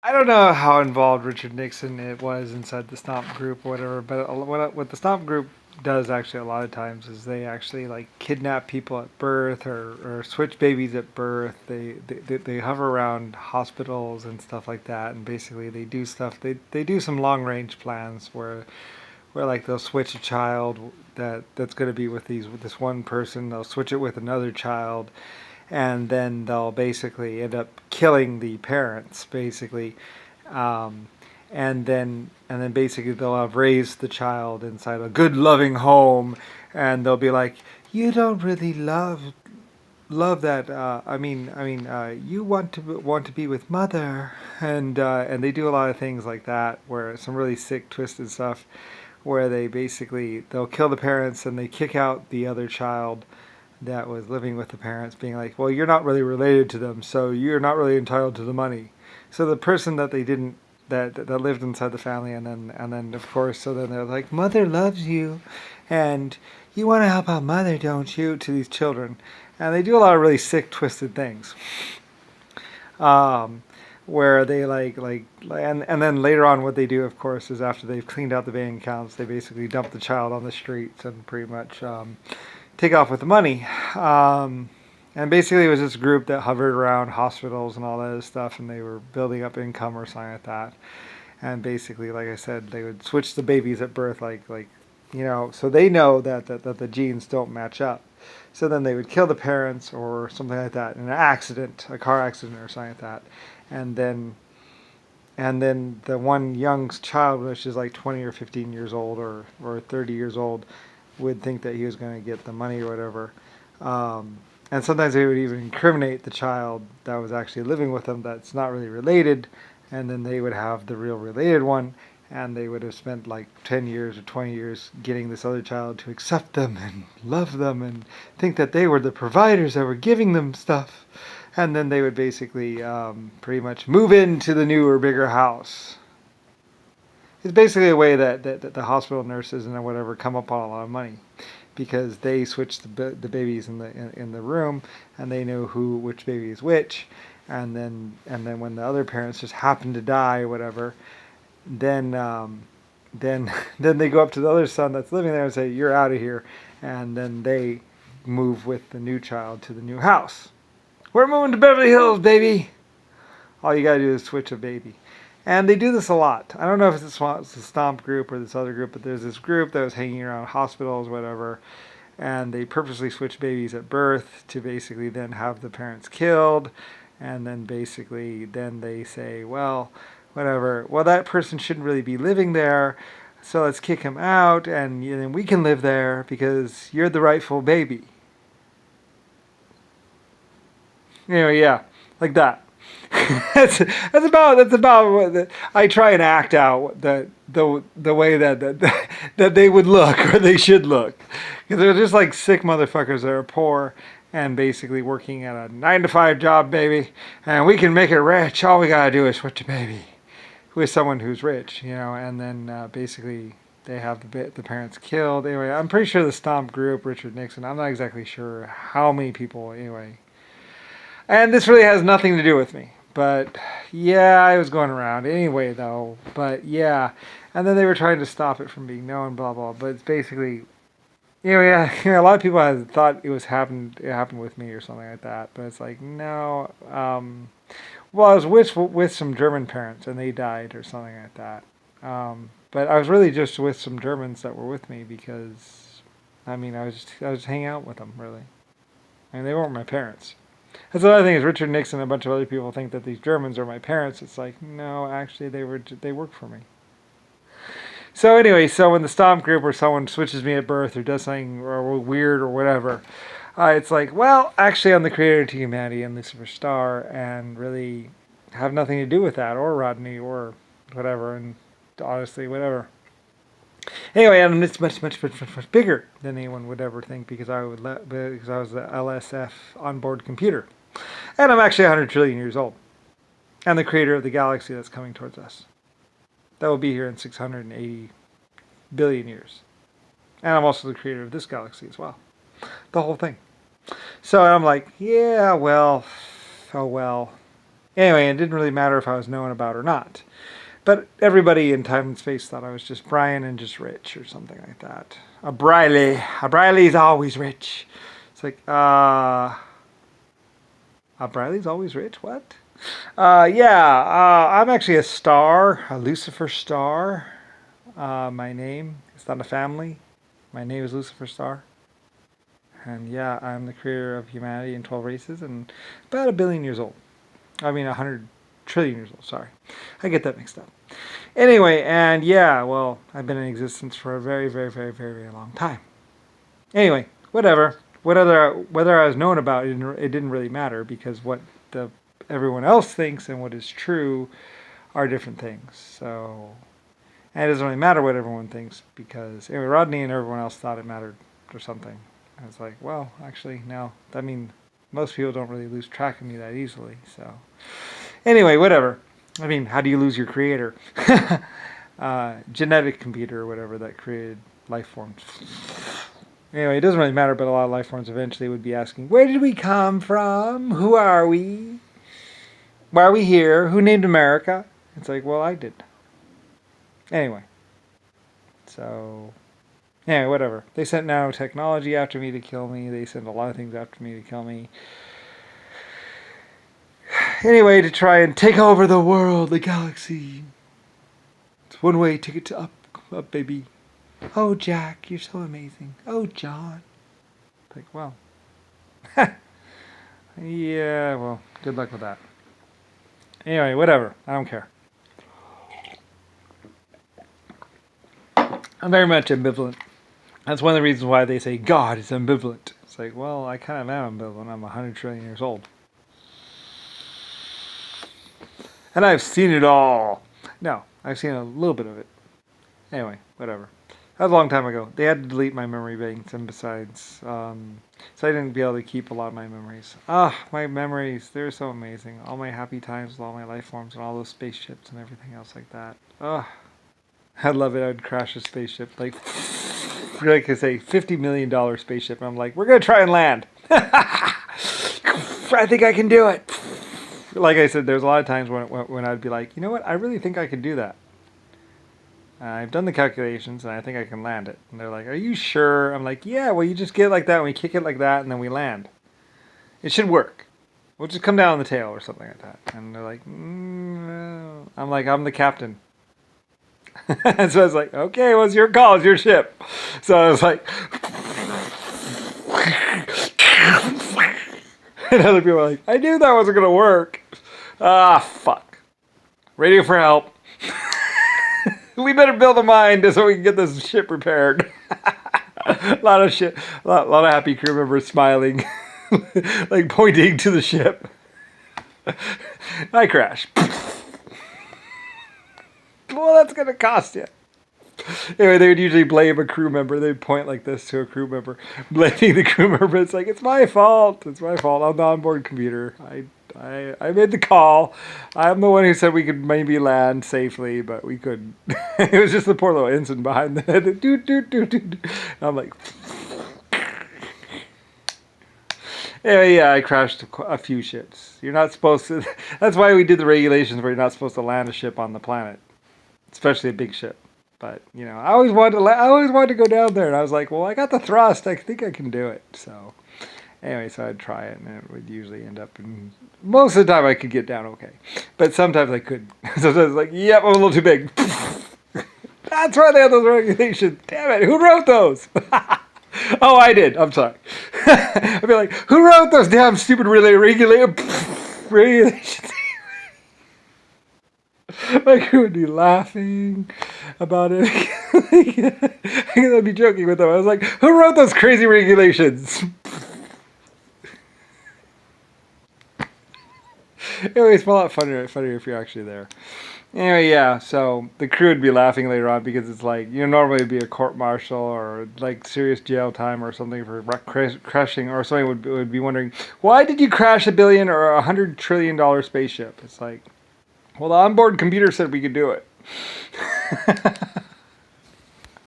I don't know how involved Richard Nixon it was inside the Stomp group or whatever, but what the Stomp group does actually a lot of times is they actually like kidnap people at birth or switch babies at birth. They hover around hospitals and stuff like that, and basically they do stuff. They do some long range plans where like they'll switch a child that's going to be with this one person. They'll switch it with another child, and then they'll basically end up killing the parents, basically, um, and then basically they'll have raised the child inside a good loving home, and they'll be like, you don't really love that. You want to be with mother, and they do a lot of things like that, where some really sick, twisted stuff, where they'll kill the parents and they kick out the other child that was living with the parents, being like, well, you're not really related to them, so you're not really entitled to the money. So the person that they didn't that lived inside the family, and then of course, so then they're like, mother loves you, and you want to help out mother, don't you, to these children, and they do a lot of really sick, twisted things. Um, where they and then later on, what they do, of course, is after they've cleaned out the bank accounts, they basically dump the child on the streets and pretty much take off with the money. And basically, it was this group that hovered around hospitals and all that other stuff, and they were building up income or something like that. And basically, like I said, they would switch the babies at birth, so they know that the genes don't match up. So then they would kill the parents or something like that in an accident, a car accident or something like that, and then the one young child, which is like 20 or 15 years old or 30 years old, would think that he was going to get the money or whatever. And sometimes they would even incriminate the child that was actually living with them that's not really related, and then they would have the real related one, and they would have spent like 10 years or 20 years getting this other child to accept them and love them and think that they were the providers that were giving them stuff. And then they would basically pretty much move into the newer, bigger house. It's basically a way that the hospital nurses and whatever come up on a lot of money, because they switch the babies in the room, and they know which baby is which, and then when the other parents just happen to die or whatever, then then then they go up to the other son that's living there and say, you're out of here, and then they move with the new child to the new house. We're moving to Beverly Hills, baby. All you gotta do is switch a baby. And they do this a lot. I don't know if it's the Stomp group or this other group, but there's this group that was hanging around hospitals, whatever, and they purposely switch babies at birth to basically then have the parents killed, and then basically then they say, well, whatever, well, that person shouldn't really be living there, so let's kick him out, and then we can live there because you're the rightful baby. Anyway, yeah, like that. That's about what I try and act out the way that they would look or they should look, because they're just like sick motherfuckers that are poor and basically working at a 9 to 5 job, baby, and we can make it rich. All we gotta do is switch a baby with someone who's rich, and then basically they have the parents killed. Anyway, I'm pretty sure the Stomp group, Richard Nixon. I'm not exactly sure how many people. Anyway, and this really has nothing to do with me. But yeah, I was going around anyway, though. But yeah, and then they were trying to stop it from being known, blah blah. But it's basically, yeah, a lot of people had thought it happened with me or something like that. But it's like no. Well, I was with some German parents and they died or something like that. But I was really just with some Germans that were with me because, I was hanging out with them really. I mean, they weren't my parents. That's the other thing is Richard Nixon and a bunch of other people think that these Germans are my parents. It's like, no, actually they work for me. So anyway, so when the Stomp group or someone switches me at birth or does something or weird or whatever, it's like, well, actually I'm the creator to humanity and Lucifer Star, and really have nothing to do with that or Rodney or whatever, and honestly, whatever. Anyway, and it's much bigger than anyone would ever think, because because I was the LSF onboard computer, and I'm actually 100 trillion years old, and the creator of the galaxy that's coming towards us. That will be here in 680 billion years, and I'm also the creator of this galaxy as well, the whole thing. So I'm like, yeah, well, oh well. Anyway, it didn't really matter if I was known about or not. But everybody in time and space thought I was just Brian and just rich or something like that. A Briley. A Briley's always rich. It's like, a Briley's always rich? What? I'm actually a star, a Lucifer star. My name is not a family. My name is Lucifer Star. And yeah, I'm the creator of humanity in 12 races and about 1 billion years old. I mean, 100 trillion years old, sorry. I get that mixed up. Anyway, and yeah, well, I've been in existence for a very, very, very, very, very long time. Anyway, whatever. Whether I was known about it, it didn't really matter because what everyone else thinks and what is true are different things. So, and it doesn't really matter what everyone thinks because anyway, Rodney and everyone else thought it mattered or something. I was like, well, actually, no. I mean, most people don't really lose track of me that easily. So, anyway, whatever. I mean, how do you lose your creator? Genetic computer or whatever that created life forms. Anyway, it doesn't really matter, but a lot of life forms eventually would be asking, where did we come from? Who are we? Why are we here? Who named America? It's like, well, I did. Anyway. So, anyway, whatever. They sent nanotechnology after me to kill me. They sent a lot of things after me to kill me. Anyway, to try and take over the world, the galaxy. It's one way ticket to up, baby. Oh, Jack, you're so amazing. Oh, John. Like, well. Yeah, well, good luck with that. Anyway, whatever. I don't care. I'm very much ambivalent. That's one of the reasons why they say God is ambivalent. It's like, well, I kind of am ambivalent. I'm 100 trillion years old. And I've seen it all. No, I've seen a little bit of it. Anyway, whatever. That was a long time ago. They had to delete my memory banks and besides, so I didn't be able to keep a lot of my memories. My memories, they're so amazing. All my happy times with all my life forms and all those spaceships and everything else like that. I'd love it. I'd crash a spaceship. Like I say, $50 million spaceship. And I'm like, we're going to try and land. I think I can do it. Like I said, there's a lot of times when I'd be like, you know what? I really think I could do that. I've done the calculations and I think I can land it. And they're like, are you sure? I'm like, yeah, well, you just get it like that and we kick it like that and then we land. It should work. We'll just come down on the tail or something like that. And they're like, no. I'm like, I'm the captain. And so I was like, okay, well, it's your call. It's your ship. So I was like, and other people were like, I knew that wasn't going to work. Fuck. Radio for help. We better build a mine so we can get this ship repaired. A lot of happy crew members smiling, like pointing to the ship. I crash. Well, that's gonna cost you. Anyway, they would usually blame a crew member. They'd point like this to a crew member, blaming the crew member. It's like, it's my fault. It's my fault. I'm the onboard computer. I made the call. I'm the one who said we could maybe land safely, but we couldn't. It was just the poor little ensign behind the head. And I'm like, anyway, yeah, I crashed a few ships. You're not supposed to. That's why we did the regulations where you're not supposed to land a ship on the planet, especially a big ship. But you know, I always wanted to go down there, and I was like, well, I got the thrust. I think I can do it. So. Anyway, so I'd try it, and it would usually end up in... Most of the time, I could get down okay. But sometimes I couldn't. Sometimes I was like, yep, I'm a little too big. That's why they have those regulations. Damn it, who wrote those? Oh, I did. I'm sorry. I'd be like, who wrote those damn stupid regulations? Like, who would be laughing about it? I'd be joking with them. I was like, who wrote those crazy regulations? Anyway, it's a lot funnier if you're actually there. Anyway, yeah, so the crew would be laughing later on because it's like, you know, normally it'd be a court-martial or like serious jail time or something for crashing, or somebody would be wondering, why did you crash $1 billion or $100 trillion spaceship? It's like, well, the onboard computer said we could do it.